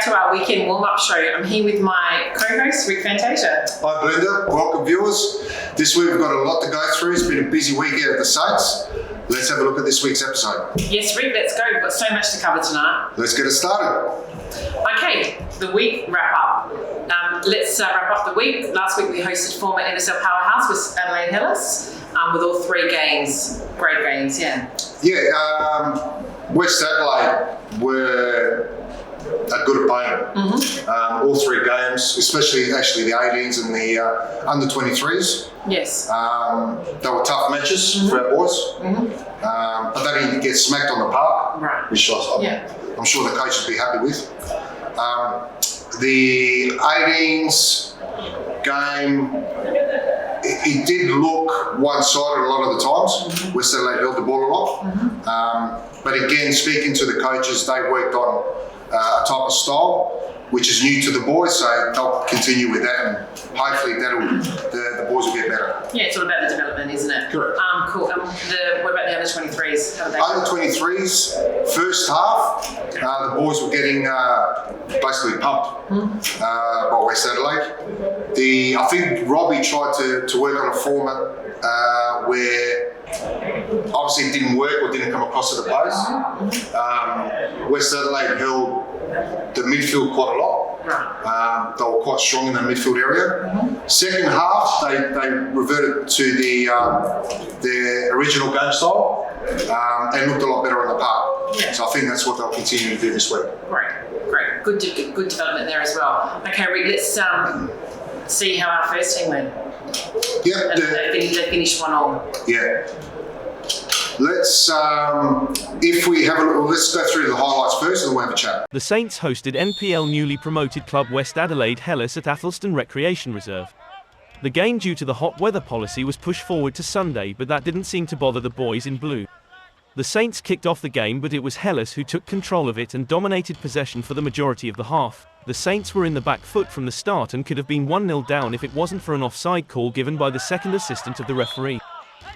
to our weekend warm-up show. I'm here with my co-host, Rick Fantasia. Hi Belinda, welcome viewers. This week we've got a lot to go through. It's been a busy week here at the Saints. Let's have a look at this week's episode. Yes, Rick, let's go. We've got so much to cover tonight. Let's get it started. Okay, the week wrap-up. Let's wrap up the week. Last week we hosted former NSL powerhouse with Adelaide Hellas with all three games. Great games, yeah. Yeah, West Adelaide were a good opponent. Mm-hmm. All three games, especially actually the 18s and the under 23s. Yes. They were tough matches for our boys. Mm-hmm. But they didn't get smacked on the park, right. Which I'm sure the coach would be happy with. The 18s game, it did look one-sided a lot of the times. Mm-hmm. West Adelaide held the ball a lot. Mm-hmm. But again, speaking to the coaches, they worked on a type of style which is new to the boys, so they'll continue with that, and hopefully the boys will get better. Yeah, it's all about the development, isn't it? Correct. Cool. What about the under 23s? How Under 23s, first half, the boys were getting basically pumped by West Adelaide. I think Robbie tried to work on a format where obviously it didn't work or didn't come across to the post. West Adelaide held the midfield quite a lot. They were quite strong in the midfield area. Second half, they reverted to their original game style and looked a lot better on the park. Yeah. So I think that's what they'll continue to do this week. Great. Good development there as well. Okay, Rick, let's see how our first team went. Yeah. They finished 1-1. Yeah. Let's go through the highlights first and then we'll have a chat. The Saints hosted NPL newly promoted club West Adelaide Hellas at Athelstone Recreation Reserve. The game, due to the hot weather policy, was pushed forward to Sunday, but that didn't seem to bother the boys in blue. The Saints kicked off the game, but it was Hellas who took control of it and dominated possession for the majority of the half. The Saints were in the back foot from the start and could have been 1-0 down if it wasn't for an offside call given by the second assistant of the referee.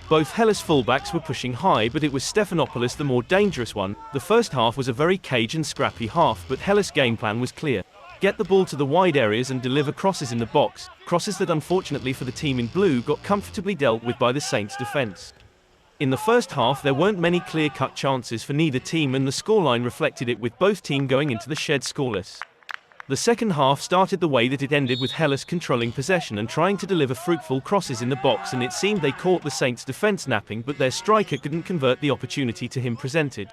Both Hellas fullbacks were pushing high, but it was Stephanopoulos the more dangerous one. The first half was a very cage and scrappy half, but Hellas' game plan was clear. Get the ball to the wide areas and deliver crosses in the box, crosses that unfortunately for the team in blue got comfortably dealt with by the Saints' defence. In the first half there weren't many clear-cut chances for neither team, and the scoreline reflected it, with both teams going into the shed scoreless. The second half started the way that it ended, with Hellas controlling possession and trying to deliver fruitful crosses in the box, and it seemed they caught the Saints' defence napping, but their striker couldn't convert the opportunity to him presented.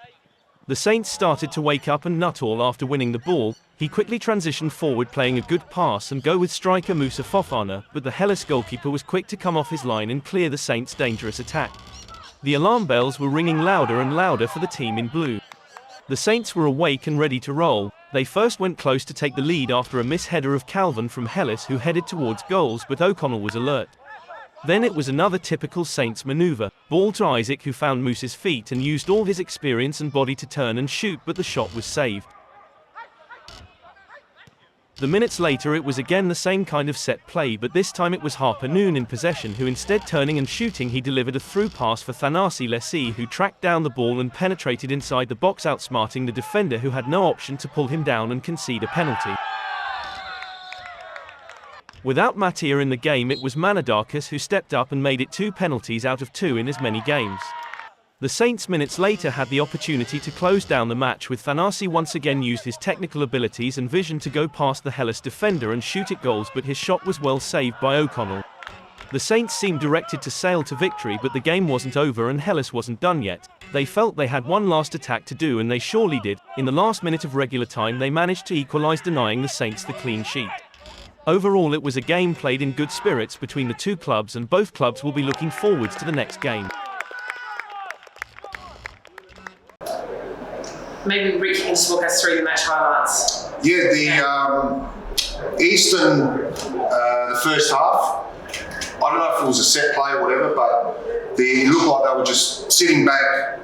The Saints started to wake up, and Nuttall, after winning the ball, he quickly transitioned forward, playing a good pass and go with striker Musa Fofana, but the Hellas goalkeeper was quick to come off his line and clear the Saints' dangerous attack. The alarm bells were ringing louder and louder for the team in blue. The Saints were awake and ready to roll. They first went close to take the lead after a misheader of Calvin from Hellas, who headed towards goals, but O'Connell was alert. Then it was another typical Saints manoeuvre. Ball to Isaac, who found Moose's feet and used all his experience and body to turn and shoot, but the shot was saved. The minutes later it was again the same kind of set play, but this time it was Harper Noon in possession, who instead turning and shooting, he delivered a through pass for Thanasi Lessie, who tracked down the ball and penetrated inside the box, outsmarting the defender, who had no option to pull him down and concede a penalty. Without Mattia in the game, it was Manadakis who stepped up and made it 2 penalties out of 2 in as many games. The Saints minutes later had the opportunity to close down the match, with Thanasi once again used his technical abilities and vision to go past the Hellas defender and shoot at goals, but his shot was well saved by O'Connell. The Saints seemed directed to sail to victory, but the game wasn't over and Hellas wasn't done yet. They felt they had one last attack to do, and they surely did. In the last minute of regular time they managed to equalise, denying the Saints the clean sheet. Overall it was a game played in good spirits between the two clubs, and both clubs will be looking forwards to the next game. Maybe Rick can just walk us through the match highlights. Yeah, the Eastern, the first half, I don't know if it was a set play or whatever, but it looked like they were just sitting back,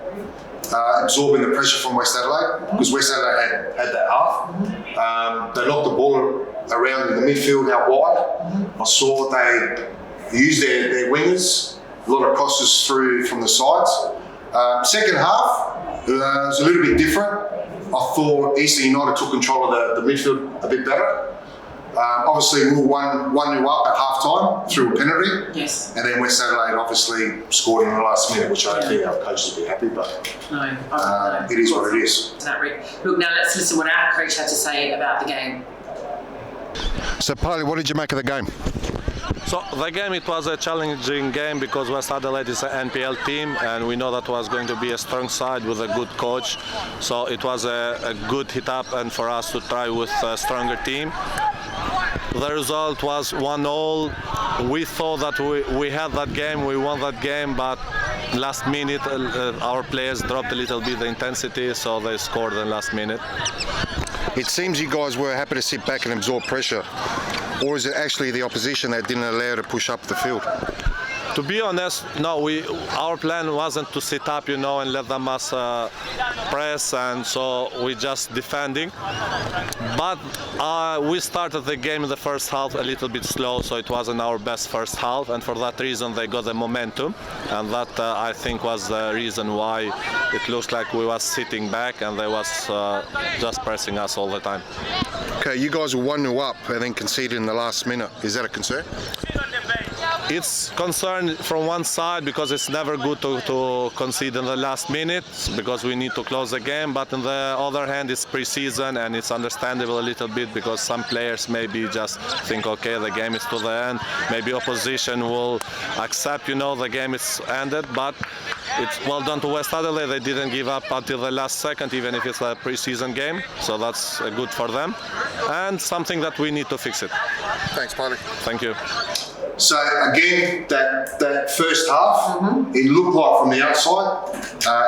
absorbing the pressure from West Adelaide, because West Adelaide had that half. They knocked the ball around in the midfield out wide. I saw they used their wingers, a lot of crosses through from the sides. Second half, it was a little bit different. I thought Eastern United took control of the midfield a bit better. Obviously, we were 1-0 up at half time through a penalty. Yes. And then West Adelaide obviously scored in the last minute, which I don't think our coaches would be happy, but No. it is what it is. Look, now let's listen to what our coach had to say about the game. So, Parley, what did you make of the game? So the game, it was a challenging game because West Adelaide is an NPL team and we know that was going to be a strong side with a good coach. So it was a good hit up and for us to try with a stronger team. The result was 1-0. We thought that we had that game, we won that game, but last minute our players dropped a little bit the intensity, so they scored in the last minute. It seems you guys were happy to sit back and absorb pressure. Or is it actually the opposition that didn't allow to push up the field? To be honest, no. Our plan wasn't to sit up, and let them press, and so we just defending. But we started the game in the first half a little bit slow, so it wasn't our best first half, and for that reason they got the momentum, and that I think was the reason why it looks like we was sitting back and they was just pressing us all the time. Okay, you guys were 1-0 up and then conceded in the last minute. Is that a concern? It's concern from one side because it's never good to concede in the last minute because we need to close the game, but on the other hand it's pre-season and it's understandable a little bit because some players maybe just think, okay, the game is to the end, maybe opposition will accept, the game is ended, but it's well done to West Adelaide. They didn't give up until the last second, even if it's a pre-season game, so that's good for them and something that we need to fix it. Thanks, Parley. Thank you. So again, that first half, it looked like from the outside,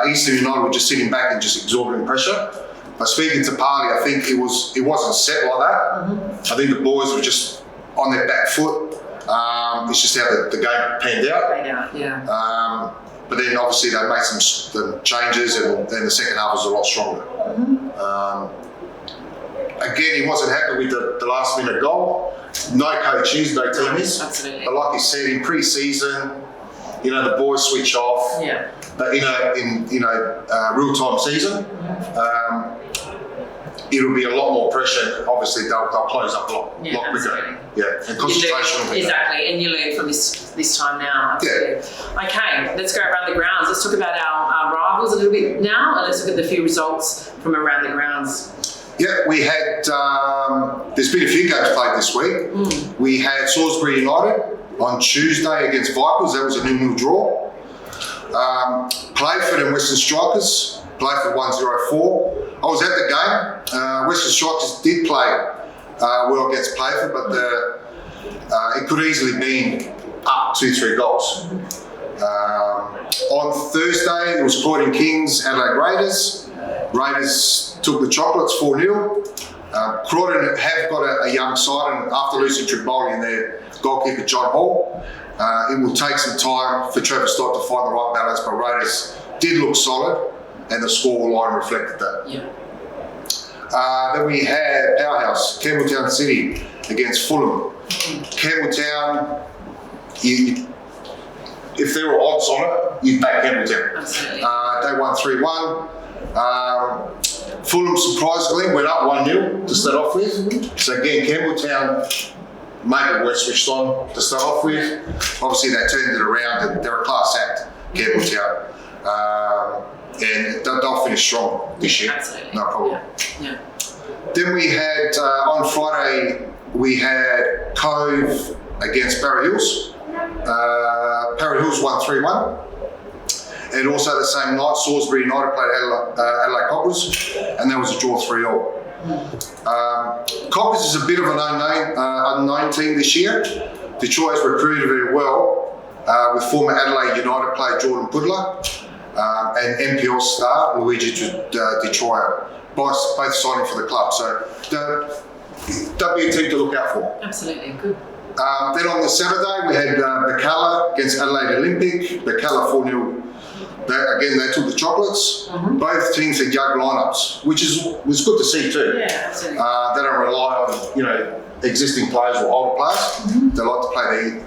Eastern United were just sitting back and just absorbing pressure. But speaking to Parley, I think it wasn't set like that. I think the boys were just on their back foot. It's just how the game panned out. But then obviously they made some changes, and then the second half was a lot stronger. Again, he wasn't happy with the last minute goal. No coaches, no teamers. Absolutely. But like you said, in pre-season, the boys switch off. Yeah. But in real-time season, it'll be a lot more pressure. Obviously, they'll close up a lot quicker. Absolutely. Yeah, and concentration will be exactly, and you learn from this time now. Absolutely. Yeah. Okay, let's go around the grounds. Let's talk about our rivals a little bit now, and let's look at the few results from around the grounds. Yeah, we had, there's been a few games played this week. We had Salisbury United on Tuesday against Vipers. That was a 0-0 draw. Playford and Western Strikers, Playford 1-0-4. I was at the game. Western Strikers did play well against Playford, but it could easily been up 2-3 goals. On Thursday, it was Croydon Kings, Adelaide Raiders. Raiders took the chocolates 4-0. Croydon have got a young side, and after losing Triboli and their goalkeeper John Hall, it will take some time for Trevor Stott to find the right balance, but Raiders did look solid, and the score line reflected that. Yeah. Then we had Powerhouse, Campbelltown City against Fulham. Campbelltown, if there were odds on it, you'd back Campbelltown. Absolutely. They won 3-1. Fulham surprisingly went up 1-0 to start off with. So again, Campbelltown made it worth switched on to start off with. Obviously they turned it around and they're a class act, Campbelltown. And they'll finish strong this year. Absolutely. No problem. Yeah. Then we had, on Friday, we had Cove against Parra Hills. Parra Hills won 3-1. And also the same night, Salisbury United played Adelaide Coppers, and that was a draw 3-0. Coppers is a bit of an unknown team this year. Detroit has recruited very well with former Adelaide United player Jordan Pudler and NPL star Luigi Detroit, both signing for the club. So that'll be a team to look out for. Absolutely, good. Then on the Saturday, we had Bacala against Adelaide Olympic. Bacala 4-0. They took the chocolates. Both teams had young lineups, which was good to see too. Yeah, absolutely. They don't rely on existing players or older players. They like to play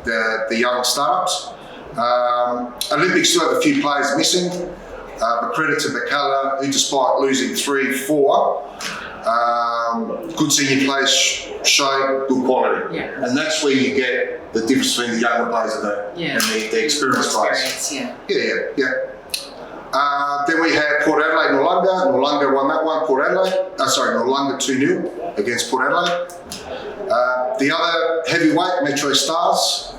the young startups. Olympic still have a few players missing. But credit to McCullough, who despite losing 3-4, good senior players show good quality. Yeah. And that's where you get the difference between the younger players and the experienced players. Yeah. Then we had Port Adelaide, Noarlunga. Noarlunga won that one, Noarlunga 2-0 against Port Adelaide. The other heavyweight, Metro Stars,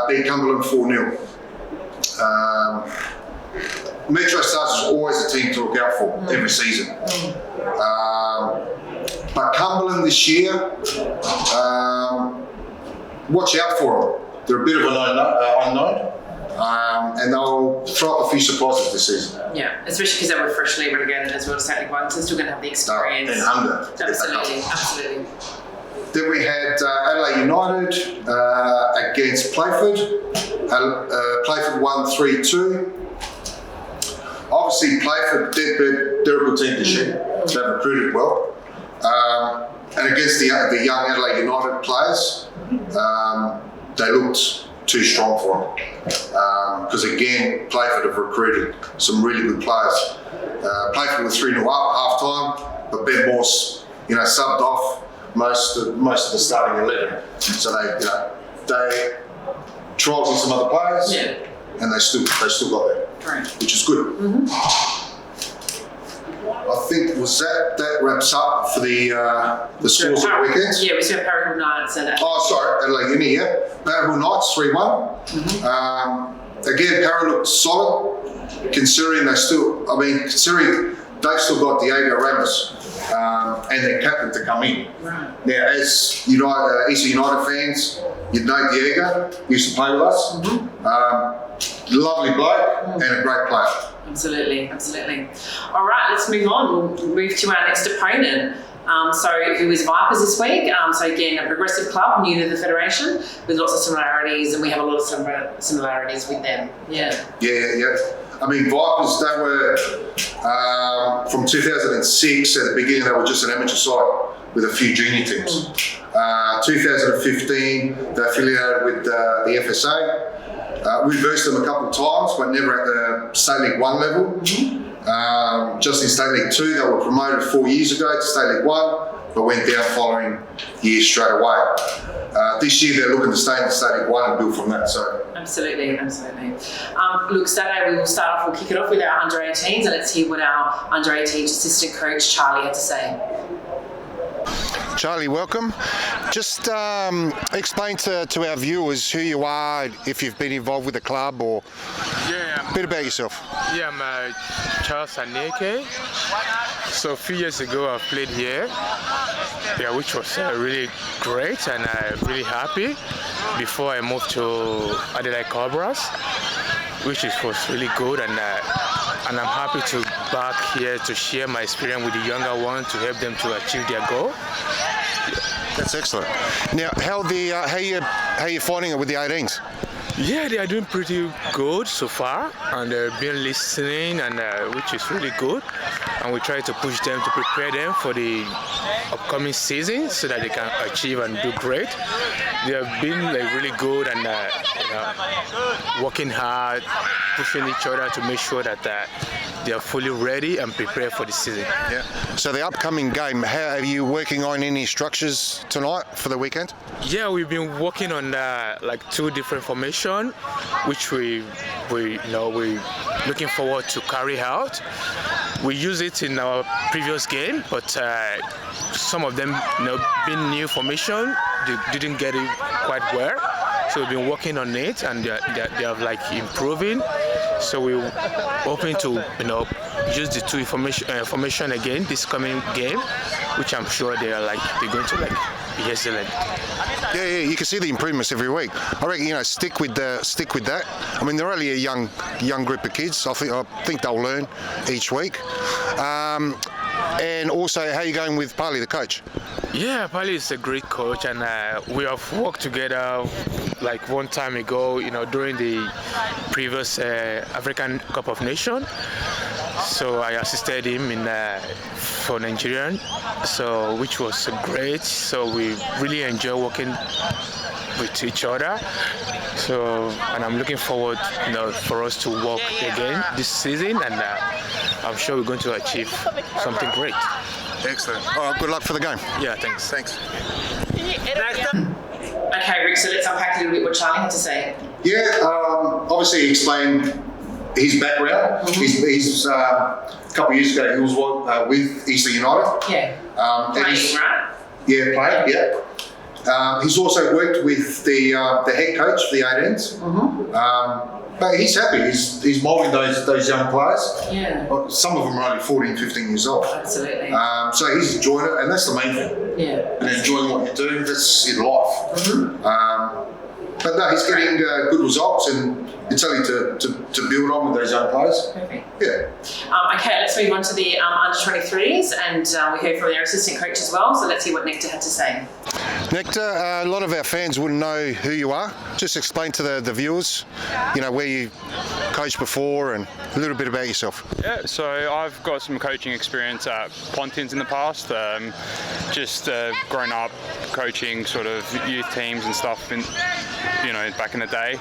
beat Cumberland 4-0. Metro Stars is always a team to look out for every season. But Cumberland this year, watch out for them. They're a bit of an unknown. And they'll throw up a few surprises this season. Yeah, especially because they were freshly relegated as well to State League One, so they're still going to have the experience. And hunger. Absolutely. Then we had Adelaide United against Playford. Playford won 3-2. Obviously, Playford, they're a good team this year. They've recruited well. And against the young Adelaide United players, they looked too strong for them. Because again, Playford have recruited some really good players. Playford were 3-0 up half time, but Ben Morse, subbed off most of the starting 11. So they trialled with some other players, and they still got there, which is good. I think that wraps up for the scores of the weekends. Yeah, we still have Paragould Knights and Adelaide Uni, Paragould Knights 3-1. Again, Para looked solid, considering they've still got Diego Ramos and their captain to come in. Right. Now, as Eastern United fans, you'd know Diego, he used to play with us. Lovely bloke and a great player. Absolutely. All right, let's move on. We'll move to our next opponent. Who is Vipers this week? So again, a progressive club, new to the Federation, with lots of similarities, and we have a lot of similarities with them. Yeah. I mean, Vipers, they were, from 2006, at the beginning, they were just an amateur side with a few junior teams. 2015, they affiliated with the FSA. We versed them a couple of times, but never at the State League 1 level. Just in State League 2, they were promoted 4 years ago to State League 1, but went down following years straight away. This year, they're looking to stay in the State League 1 and build from that. So. Absolutely. Look, Saturday we'll start off, we'll kick it off with our under-18s, and let's hear what our under-18 assistant coach Charlie had to say. Charlie, welcome. Just explain to our viewers who you are, if you've been involved with the club, or a bit about yourself. Yeah, I'm Charles Aneke. So a few years ago I played here, which was really great, and I'm really happy before I moved to Adelaide Cobras, which was really good, and I'm happy to back here to share my experience with the younger ones to help them to achieve their goal. That's excellent. Now, how you finding it with the 18s? Yeah, they are doing pretty good so far, and they've been listening, and which is really good. And we try to push them to prepare them for the upcoming season so that they can achieve and do great. They have been really good and working hard, pushing each other to make sure that they are fully ready and prepared for the season. Yeah. So the upcoming game, how are you working on any structures tonight for the weekend? Yeah, we've been working on 2 different formations, which we're looking forward to carry out. We used it in our previous game, but some of them, being new formation, they didn't get it quite well. So we've been working on it, and they are improving. So we're hoping to, use the 2 formation again this coming game, which I'm sure they're going to be excellent. Yeah, you can see the improvements every week. I reckon, stick with that. I mean, they're only a young group of kids. I think they'll learn each week. And also, how are you going with Pali, the coach? Yeah, Pali is a great coach, and we have worked together one time ago, during the previous African Cup of Nations. So I assisted him for Nigerian, which was great. So we really enjoy working with each other. So, and I'm looking forward, for us to work again this season, and I'm sure we're going to achieve something great. Excellent. All right, good luck for the game. Yeah, thanks. Okay, Rick, so let's unpack a little bit what Charlie had to say. Yeah, obviously he explained his background. He's a couple of years ago he was with Eastern United. Yeah. Playing, right? Yeah, playing, yeah. He's also worked with the head coach for the 18s. But he's happy. He's moulding those young players. Yeah. Some of them are only 14, 15 years old. Absolutely. So he's enjoying it, and that's the main thing. Yeah. And enjoying what you're doing, that's in life. But no, he's getting good results, and it's only to build on with those young players. Perfect. Yeah. Okay, let's move on to the under-23s, and we heard from their assistant coach as well, so let's hear what Nectar had to say. Nectar, a lot of our fans wouldn't know who you are. Just explain to the viewers, where you coached before and a little bit about yourself. Yeah, so I've got some coaching experience at Pontins in the past. Just grown up coaching sort of youth teams and stuff, back in the day.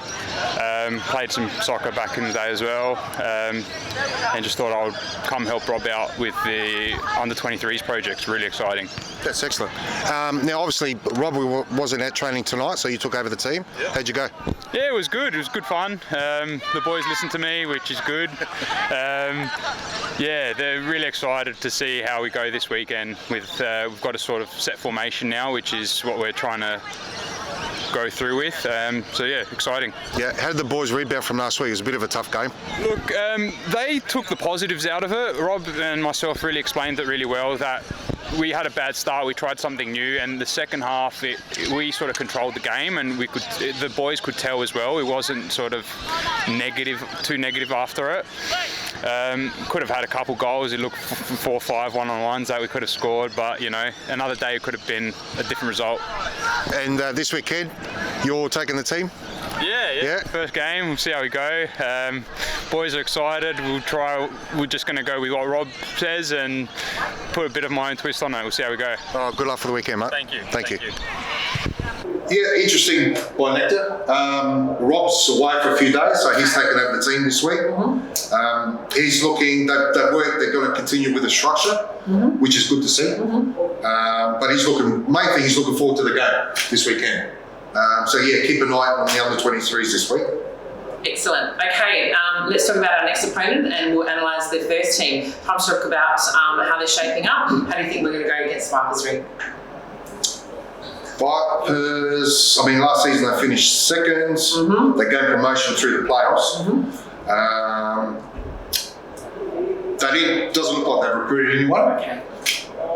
Played some soccer back in the day as well, and just thought I would come help Rob out with the under-23s project. It's really exciting. That's excellent. Now, obviously, Rob wasn't at training tonight, so you took over the team. Yeah. How'd you go? Yeah, it was good. It was good fun. The boys listened to me, which is good. Yeah, they're really excited to see how we go this weekend. We've got a sort of set formation now, which is what we're trying to go through with. So yeah, exciting. Yeah, how did the boys rebound from last week? It was a bit of a tough game. Look, they took the positives out of it. Rob and myself really explained it really well, that we had a bad start, we tried something new, and the second half we sort of controlled the game, and the boys could tell as well. It wasn't sort of too negative after it. Could have had a couple goals. It looked 4 or 5 one-on-ones that we could have scored, but another day it could have been a different result. And this weekend, you're taking the team? Yeah. First game, we'll see how we go. Boys are excited. We're just going to go with what Rob says and put a bit of my own twist on it. We'll see how we go. Oh, good luck for the weekend, mate. Thank you. Thank you. Yeah, interesting by Nectar. Rob's away for a few days, so he's taken over the team this week. He's looking, they're going to continue with the structure, which is good to see. But he's looking forward to the game this weekend. So yeah, keep an eye on the under-23s this week. Excellent. Okay, let's talk about our next opponent, and we'll analyse the first team. Time to talk about how they're shaping up. How do you think we're going to go against Vipers, Rick? Vipers, last season they finished seconds. They gained promotion through the playoffs. Doesn't look like they've recruited anyone. Okay.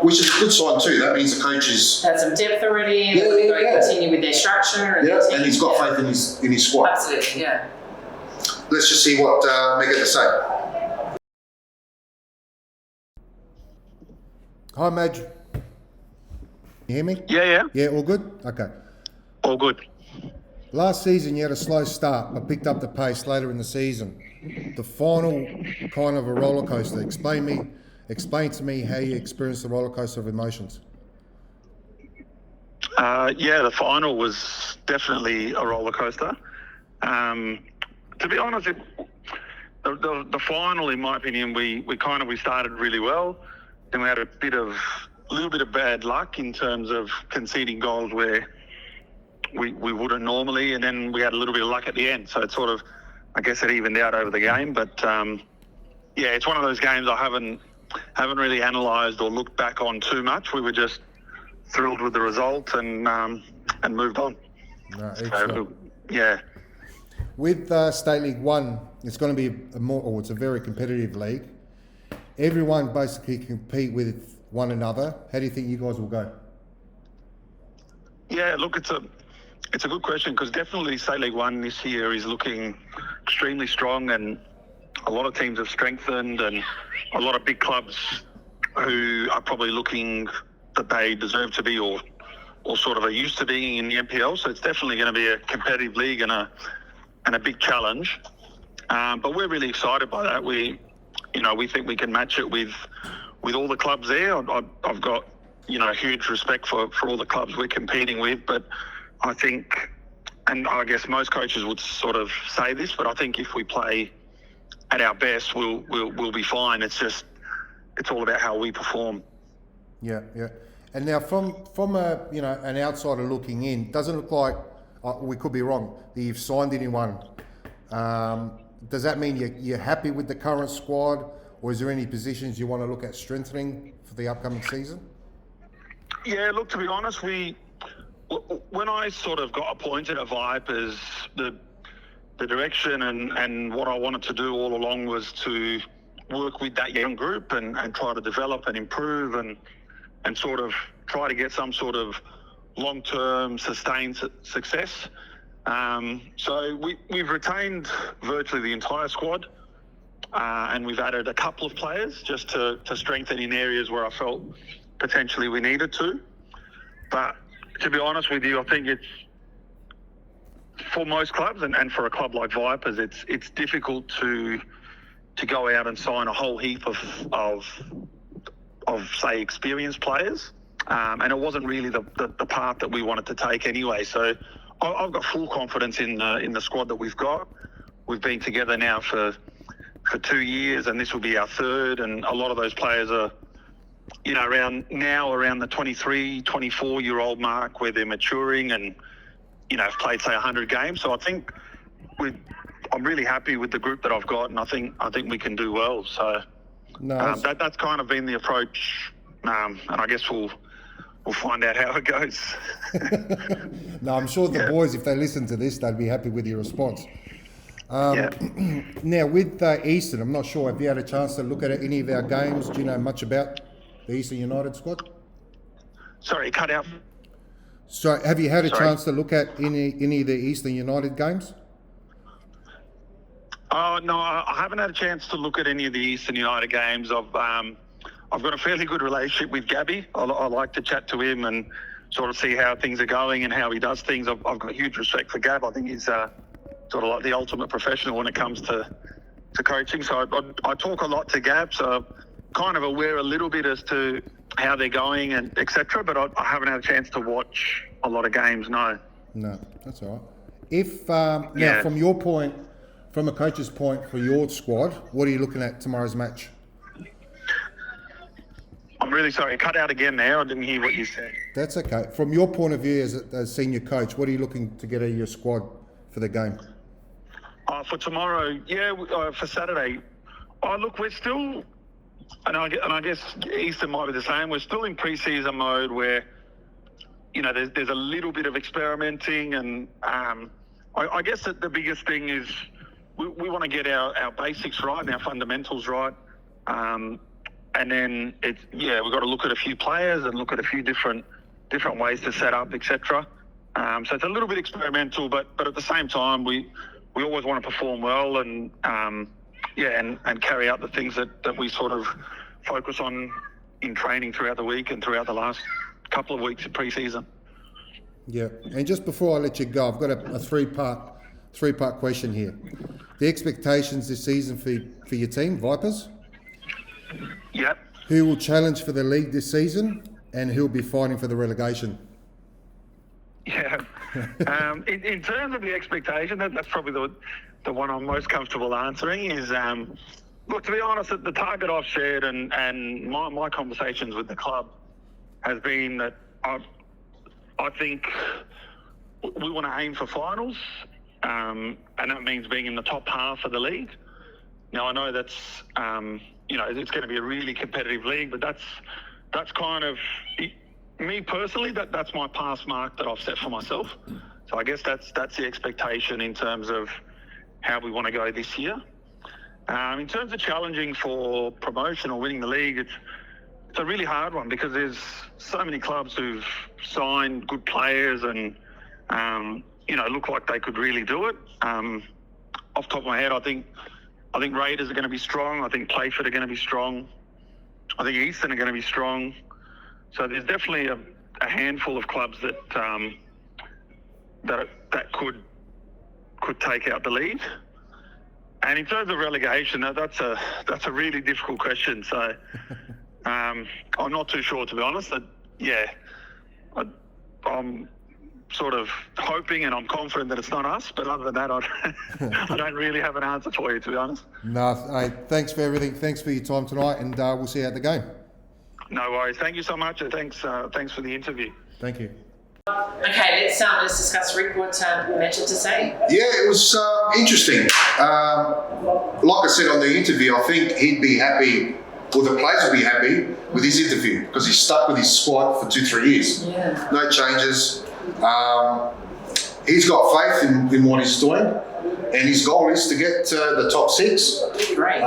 Which is a good sign too. That means the coach is had some depth already. They're going to continue with their structure. And he's got faith in his squad. Absolutely, yeah. Let's just see what Meg had to say. Hi, Madge. You hear me? Yeah. Yeah, all good? Okay. All good. Last season you had a slow start but picked up the pace later in the season. The final kind of a roller coaster. Explain to me how you experienced the roller coaster of emotions. The final was definitely a roller coaster. To be honest, the final, in my opinion, we started really well. Then we had a little bit of bad luck in terms of conceding goals where we wouldn't normally, and then we had a little bit of luck at the end. So it sort of, I guess, it evened out over the game. But it's one of those games I haven't really analysed or looked back on too much. We were just thrilled with the result and moved on. No, excellent. So, yeah. With State League 1, it's going to be it's a very competitive league. Everyone basically compete with one another. How do you think you guys will go? Yeah, look, it's a good question, because definitely State League 1 this year is looking extremely strong, and a lot of teams have strengthened, and a lot of big clubs who are probably looking that they deserve to be or sort of are used to being in the NPL. So it's definitely going to be a competitive league and a big challenge. But we're really excited by that. We think we can match it with all the clubs there. I've got huge respect for all the clubs we're competing with, but I think and I guess most coaches would sort of say this, but I think if we play at our best, we'll be fine. It's all about how we perform. Yeah. And now, from a an outsider looking in, doesn't look like we could be wrong that you've signed anyone. Does that mean you're happy with the current squad, or is there any positions you want to look at strengthening for the upcoming season? Yeah, look, to be honest, when I sort of got appointed at Vipers, the direction and what I wanted to do all along was to work with that young group and try to develop and improve and sort of try to get some sort of long-term sustained success. So we've retained virtually the entire squad, and we've added a couple of players just to strengthen in areas where I felt potentially we needed to. But to be honest with you, I think it's, for most clubs and for a club like Vipers, it's difficult to go out and sign a whole heap of say experienced players, and it wasn't really the path that we wanted to take anyway. So I've got full confidence in the squad that we've got. We've been together now for 2 years, and this will be our third, and a lot of those players are around the 23, 24-year-old mark, where they're maturing and have played say 100 games. So I think I'm really happy with the group that I've got, and I think we can do well. So that's kind of been the approach, and I guess we'll find out how it goes. No, I'm sure the boys, if they listen to this, they'd be happy with your response. Now, with Eastern, I'm not sure, have you had a chance to look at any of our games? Do you know much about the Eastern United squad? Sorry, cut out. So, have you had a chance to look at any of the Eastern United games? No, I haven't had a chance to look at any of the Eastern United games. I've got a fairly good relationship with Gabby. I like to chat to him and sort of see how things are going and how he does things. I've got huge respect for Gab. I think he's sort of like the ultimate professional when it comes to coaching. So I talk a lot to Gab, so I'm kind of aware a little bit as to how they're going and etc. But I haven't had a chance to watch a lot of games, no. No, that's all right. If now, from your point, from a coach's point for your squad, what are you looking at tomorrow's match? I'm really sorry, cut out again there. I didn't hear what you said. That's okay. From your point of view as a senior coach, what are you looking to get out of your squad for the game? For tomorrow, for Saturday. Look, we're still, and I guess Eastern might be the same. We're still in pre-season mode where, there's a little bit of experimenting, and I guess that the biggest thing is we want to get our basics right and our fundamentals right. And then we've got to look at a few players and look at a few different ways to set up, etc. So it's a little bit experimental, but at the same time, we always want to perform well and carry out the things that we sort of focus on in training throughout the week and throughout the last couple of weeks of pre-season. Yeah, and just before I let you go, I've got a three-part question here. The expectations this season for your team, Vipers? Yep. Who will challenge for the league this season, and who will be fighting for the relegation? Yeah. In terms of the expectation, that's probably the one I'm most comfortable answering is, look, to be honest, the target I've shared and my conversations with the club has been that I think we want to aim for finals, and that means being in the top half of the league. Now, I know that's, it's going to be a really competitive league, but that's kind of, me personally, that's my pass mark that I've set for myself. So I guess that's the expectation in terms of how we want to go this year. In terms of challenging for promotion or winning the league, it's a really hard one because there's so many clubs who've signed good players and, look like they could really do it. Off the top of my head, I think Raiders are going to be strong. I think Playford are going to be strong. I think Eastern are going to be strong. So there's definitely a handful of clubs that could take out the lead. And in terms of relegation, that's a really difficult question. So I'm not too sure, to be honest. I'm sort of hoping and I'm confident that it's not us. But other than that, I don't really have an answer for you, to be honest. No, hey, thanks for everything. Thanks for your time tonight, and we'll see you at the game. No worries. Thank you so much, and thanks for the interview. Thank you. Okay, let's discuss Rick. What you mentioned to say? Yeah, it was interesting. Like I said on the interview, I think he'd be happy, or the players would be happy with his interview because he's stuck with his squad for 2-3 years. Yeah. No changes. He's got faith in what he's doing, and his goal is to get the top 6. Great.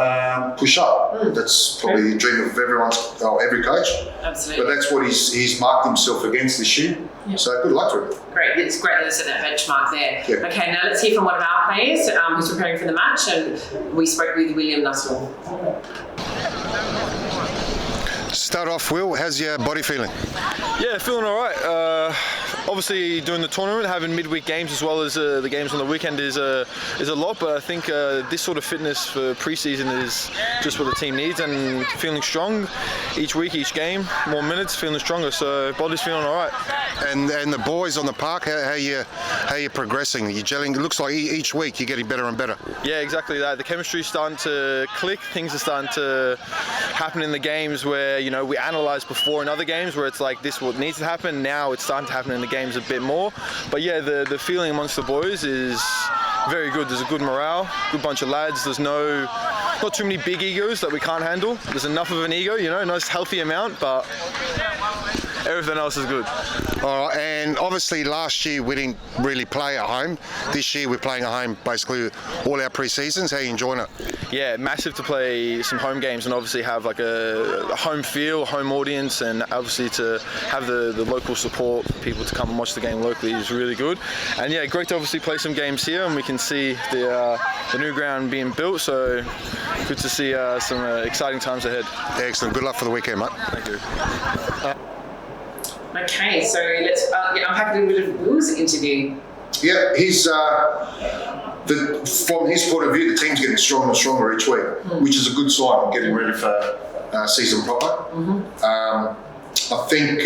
Push up. That's probably the dream of every coach. Absolutely. But that's what he's marked himself against this year. Yep. So good luck to him. Great. It's great that they set that benchmark there. Yeah. Okay, now let's hear from one of our players who's preparing for the match, and we spoke with William Nussel. Start off, Will, how's your body feeling? Yeah, feeling all right. Obviously, doing the tournament, having midweek games as well as the games on the weekend is a lot. But I think this sort of fitness for pre-season is just what the team needs, and feeling strong each week, each game, more minutes, feeling stronger. So body's feeling all right. And the boys on the park, how you progressing? You're gelling. It looks like each week you're getting better and better. Yeah, exactly that. The chemistry's starting to click. Things are starting to happen in the games where we analysed before in other games where it's like this what needs to happen. Now it's starting to happen in the games a bit more. But yeah, the feeling amongst the boys is very good. There's a good morale, good bunch of lads. There's not too many big egos that we can't handle. There's enough of an ego, nice healthy amount, but everything else is good. All right, and obviously last year we didn't really play at home. This year we're playing at home basically all our pre-seasons. How are you enjoying it? Yeah, massive to play some home games and obviously have like a home feel, home audience, and obviously to have the local support, people to come and watch the game locally is really good. And yeah, great to obviously play some games here, and we can see the new ground being built, so good to see some exciting times ahead. Excellent, good luck for the weekend, mate. Thank you. Okay, so let's unpack a little bit of Will's interview. Yeah, he's from his point of view, the team's getting stronger and stronger each week, which is a good sign. Getting ready for season proper. I think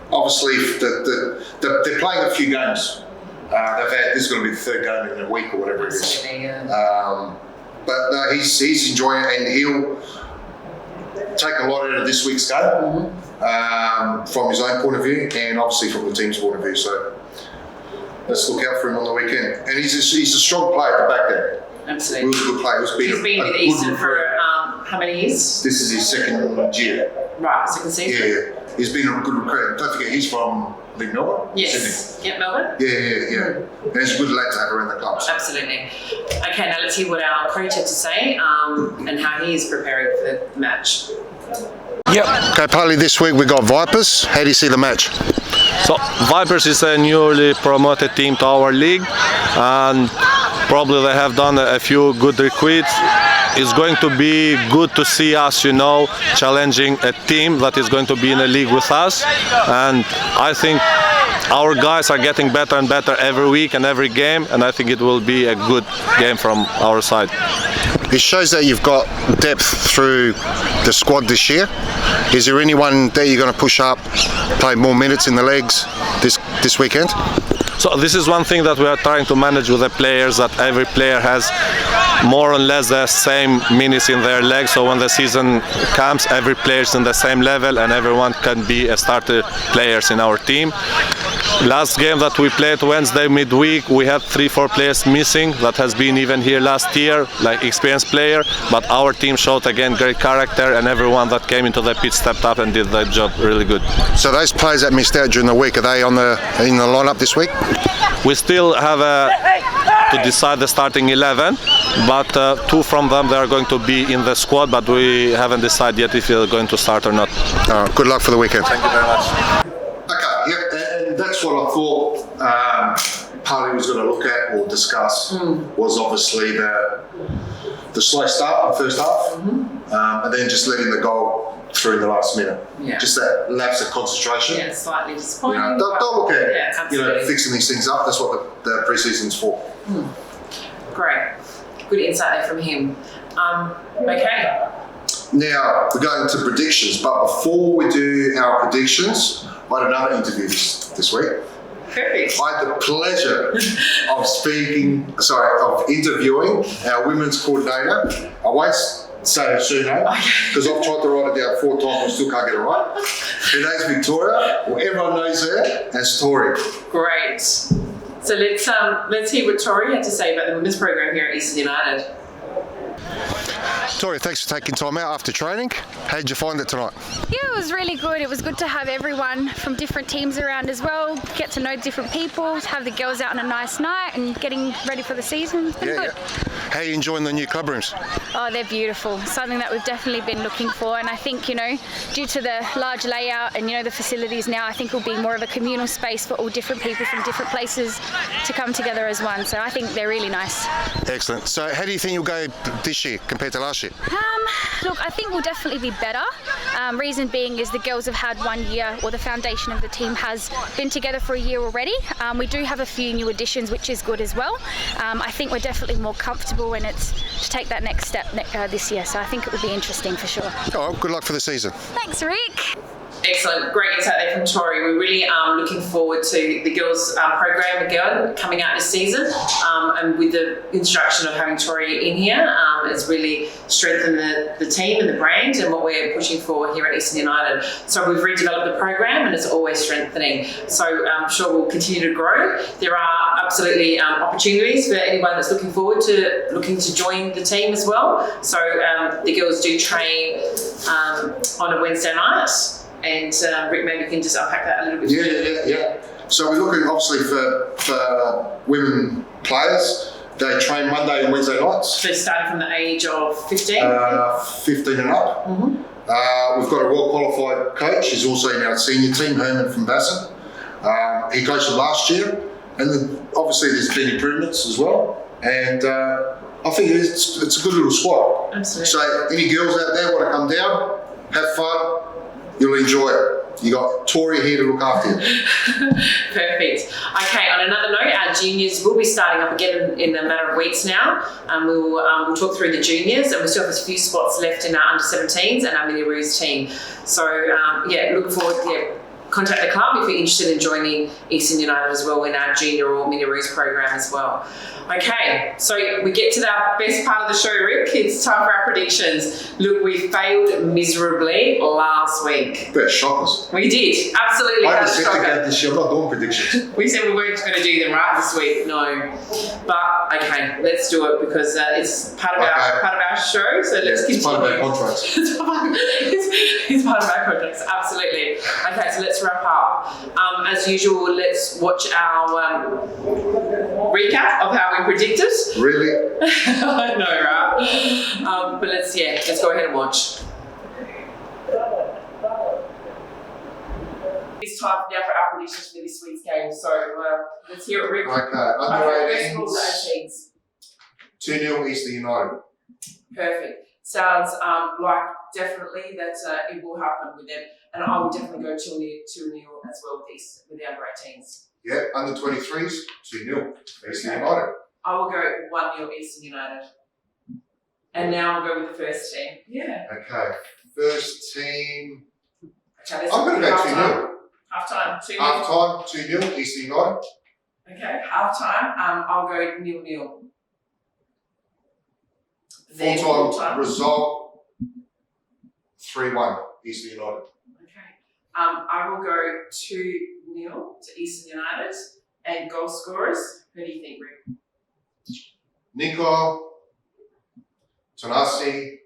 obviously they're playing a few games. This is going to be the 3rd game in a week or whatever it is. Absolutely, yeah. But no, he's enjoying it, and he'll take a lot out of this week's game from his own point of view, and obviously from the team's point of view. So let's look out for him on the weekend. And he's a strong player at the back there. Absolutely. He was a good player. He's been with Eastern for how many years? This is his 2nd year. Right, 2nd season. Yeah. He's been a good recruit. Don't forget, he's from Melbourne. Yes. Sydney. Yep, Melbourne. Yeah. And he's a good lad to have around the club. So. Absolutely. Okay, now let's hear what our coach had to say and how he is preparing for the match. Yep. Okay, partly this week we got Vipers. How do you see the match? So Vipers is a newly promoted team to our league, and probably they have done a few good recruits. It's going to be good to see us, challenging a team that is going to be in a league with us, and I think our guys are getting better and better every week and every game, and I think it will be a good game from our side. It shows that you've got depth through the squad this year. Is there anyone that you're going to push up, play more minutes in the legs this weekend? So this is one thing that we are trying to manage with the players, that every player has more or less the same minutes in their legs. So when the season comes, every player is in the same level and everyone can be a starter players in our team. Last game that we played Wednesday midweek, we had 3-4 players missing that has been even here last year, like experienced player, but our team showed again great character, and everyone that came into the pitch stepped up and did their job really good. So those players that missed out during the week, are they in the lineup this week? We still have to decide the starting 11, but 2 from them, they are going to be in the squad, but we haven't decided yet if they're going to start or not. Good luck for the weekend. Thank you very much. Okay, yeah, and that's what I thought Parley was going to look at or discuss was obviously the slow start in the first half, and then just letting the goal through in the last minute. Yeah. Just that lapse of concentration. Yeah, slightly disappointing. Don't look at absolutely. fixing these things up. That's what the pre-season's for. Great. Good insight there from him. Okay. Now, we're going to predictions, but before we do our predictions, I had another interview this week, Perfect. I had the pleasure of interviewing our women's coordinator. I won't say her surname because I've tried to write it down 4 times and still can't get it right. Her name's Victoria. Well, everyone knows her as Tori. Great. So let's hear what Tori had to say about the women's program here at Eastern United. Tori, thanks for taking time out after training. How did you find it tonight? Yeah, it was really good. It was good to have everyone from different teams around as well, get to know different people, have the girls out on a nice night and getting ready for the season. It's been good. How are you enjoying the new club rooms? Oh, they're beautiful. Something that we've definitely been looking for, and I think, you know, due to the large layout and, you know, the facilities now, I think it'll be more of a communal space for all different people from different places to come together as one. So I think they're really nice. Excellent. So how do you think you'll go this year compared to last year? Look, I think we'll definitely be better. Reason being is the girls have had 1 year, or the foundation of the team has been together for a year already. We do have a few new additions, which is good as well. I think we're definitely more comfortable, and it's to take that next step this year. So I think it will be interesting for sure. Oh, good luck for the season. Thanks, Rick. Excellent. Great insight there from Tori. We're really looking forward to the girls' program again coming out this season. And with the instruction of having Tori in here, it's really strengthened the team and the brand and what we're pushing for here at Eastern United. So we've redeveloped the program and it's always strengthening. So I'm sure we'll continue to grow. There are absolutely opportunities for anyone that's looking to join the team as well. So the girls do train on a Wednesday night. And Rick, maybe you can just unpack that a little bit. Yeah. So we're looking obviously for women players. They train Monday and Wednesday nights. So starting from the age of 15? 15 and up. Mm-hmm. We've got a well-qualified coach. He's also in our senior team, Herman from Bassett. He coached them last year. And then obviously there's been improvements as well. And I think it's a good little squad. Absolutely. So any girls out there want to come down, have fun, you'll enjoy it. You got Tori here to look after you. Perfect. Okay, on another note, our juniors will be starting up again in a matter of weeks now. We'll talk through the juniors, and we still have a few spots left in our under-17s and our Mini Roos team. So look forward. Contact the club if you're interested in joining Eastern United as well in our junior or Mini Roos program as well. Okay, so we get to the best part of the show, Rick. It's time for our predictions. Look, we failed miserably last week. Bit shockers. We did, absolutely. I haven't said to get this year, I'm not doing predictions. We said we weren't going to do them right this week, no. But okay, let's do it because it's part of our show. So let's continue. It's part of our contracts. It's part of our contracts, absolutely. Okay, so let's wrap up. As usual, let's watch our recap of how we predicted. Really? I know, right? But let's go ahead and watch. It's time now for our predictions for this week's game. So let's hear it, Rick. Okay, under 18s. 2-0 Eastern United. Perfect. Sounds like definitely that it will happen with them. And I will definitely go 2-0 as well with the under 18s. Yeah, under 23s, 2-0 Eastern United. I will go 1-0 Eastern United. And now we'll go with the first team. Yeah. Okay, first team. Okay, I'm going to go 2-0. Half-time, 2-0. Half-time, 2-0 Eastern United. Okay, half-time, I'll go 0-0. Full-time result, 3-1 Eastern United. I will go 2-0 to Eastern United. And goal scorers, who do you think, Rick? Nico, Tanasi,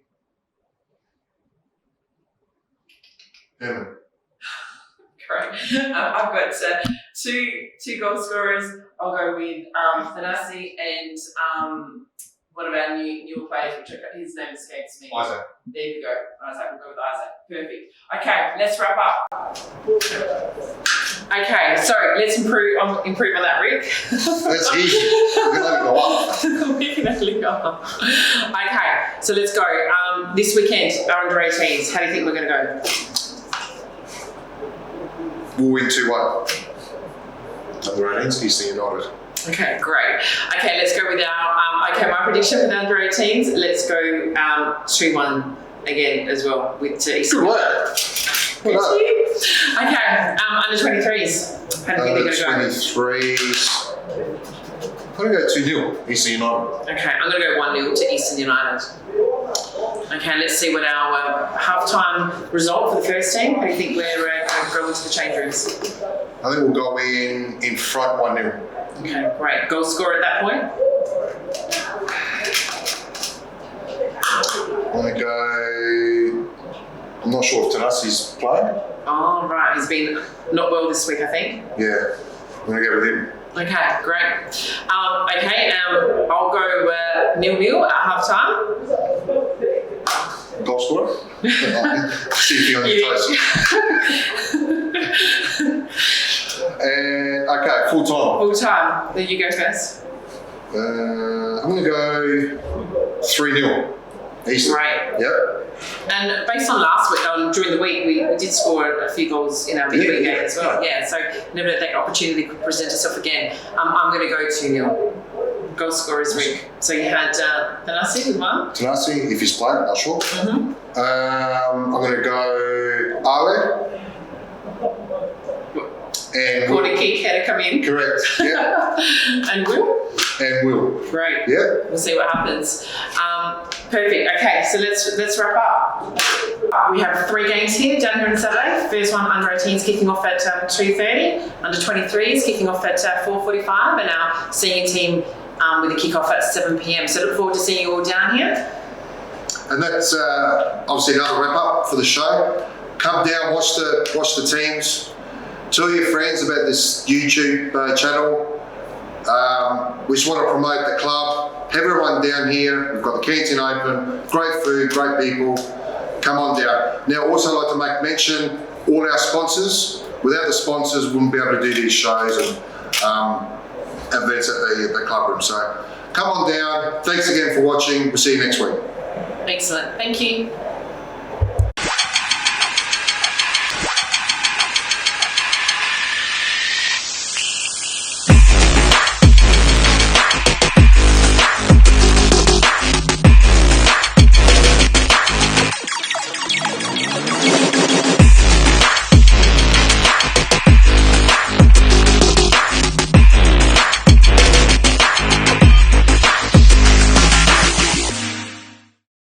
Herman. Correct. I've got two goal scorers. I'll go with Tanasi and one of our newer players, which his name escapes me. Isaac. There you go. Isaac. We'll go with Isaac. Perfect. Okay, let's wrap up. Okay, so let's improve on that, Rick. That's easy. We can only go up. We can only go up. Okay, so let's go. This weekend, our under 18s. How do you think we're going to go? We'll win 2-1. Under 18s, Eastern United. Okay, great. Okay, let's go with our my prediction for the under 18s. Let's go 2-1 again as well with Eastern. Good work. Thank you. Okay, under 23s. How do you think they're going to go? 23s. I'm going to go 2-0, Eastern United. Okay, I'm going to go 1-0 to Eastern United. Okay, let's see what our halftime result for the first team. How do you think we're going to go into the change rooms? I think we'll go in front 1-0. Okay, great. Goal scorer at that point? I'm going to go... I'm not sure if Tanasi's playing. Oh, right. He's been not well this week, I think. Yeah, I'm going to go with him. Okay, great. I'll go 0-0 at half time. Goal scorer? See if you're on your toes. And, okay, full time. Full time. Then you go first. I'm going to go 3-0. Eastern. Right. Yep. And based on last week, during the week, we did score a few goals in our midweek game as well. Yeah, so never let that opportunity could present itself again. I'm going to go 2-0. Goal scorers week. So you had Tanasi as well? Tanasi, if he's playing, not sure. Mm-hmm. I'm going to go Ale. And Corner kick, had to come in. Correct, yeah. And Will? And Will. Great. Yeah. We'll see what happens. Perfect. Okay, so let's wrap up. We have 3 games here down here on Saturday. First one, under 18s kicking off at 2:30, under 23s kicking off at 4:45, and our senior team with a kick-off at 7 p.m. So look forward to seeing you all down here. And that's obviously another wrap up for the show. Come down, watch the teams. Tell your friends about this YouTube channel. We just want to promote the club. Everyone down here. We've got the canteen open. Great food, great people. Come on down. Now, also like to make mention all our sponsors. Without the sponsors, we wouldn't be able to do these shows and events at the club room. So come on down. Thanks again for watching. We'll see you next week. Excellent. Thank you.